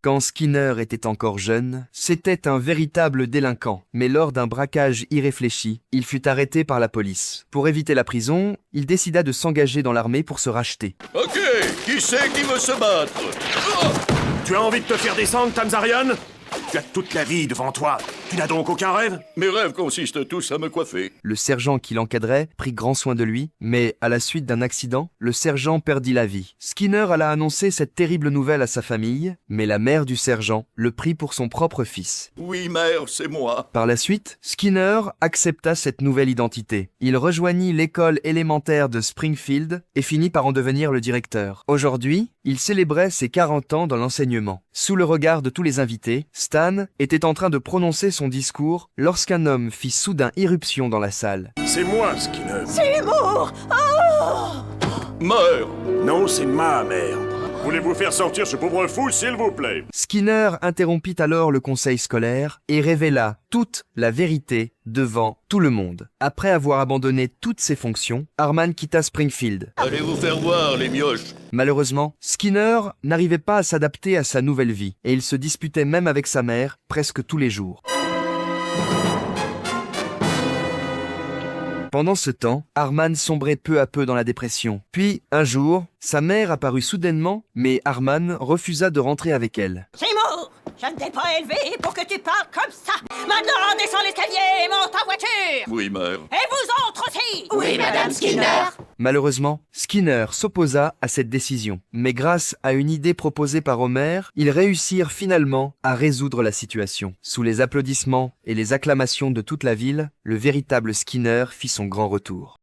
Quand Skinner était encore jeune, c'était un véritable délinquant. Mais lors d'un braquage irréfléchi, il fut arrêté par la police. Pour éviter la prison, il décida de s'engager dans l'armée pour se racheter. Ok, qui c'est qui veut se battre? Tu as envie de te faire descendre, Tamzarian? Tu as toute la vie devant toi. Tu n'as donc aucun rêve? Mes rêves consistent tous à me coiffer. Le sergent qui l'encadrait prit grand soin de lui, mais à la suite d'un accident, le sergent perdit la vie. Skinner alla annoncer cette terrible nouvelle à sa famille, mais la mère du sergent le prit pour son propre fils. Oui, mère, c'est moi. Par la suite, Skinner accepta cette nouvelle identité. Il rejoignit l'école élémentaire de Springfield et finit par en devenir le directeur. Aujourd'hui, il célébrait ses 40 ans dans l'enseignement. Sous le regard de tous les invités, Stan était en train de prononcer son discours lorsqu'un homme fit soudain irruption dans la salle. C'est moi, Skinner. C'est l'humour. Mère! Non, c'est ma mère. Voulez-vous faire sortir ce pauvre fou, s'il vous plaît? Skinner interrompit alors le conseil scolaire et révéla toute la vérité devant tout le monde. Après avoir abandonné toutes ses fonctions, Harman quitta Springfield. Allez vous faire voir, les mioches! Malheureusement, Skinner n'arrivait pas à s'adapter à sa nouvelle vie et il se disputait même avec sa mère presque tous les jours. Pendant ce temps, Harman sombrait peu à peu dans la dépression. Puis, un jour, sa mère apparut soudainement, mais Harman refusa de rentrer avec elle. Seymour, je ne t'ai pas élevé pour que tu parles comme ça. Maintenant, descends l'escalier et monte en voiture. Oui, mère. Et vous autres aussi. Oui, Madame Skinner. Malheureusement, Skinner s'opposa à cette décision. Mais grâce à une idée proposée par Homer, ils réussirent finalement à résoudre la situation. Sous les applaudissements et les acclamations de toute la ville, le véritable Skinner fit son grand retour.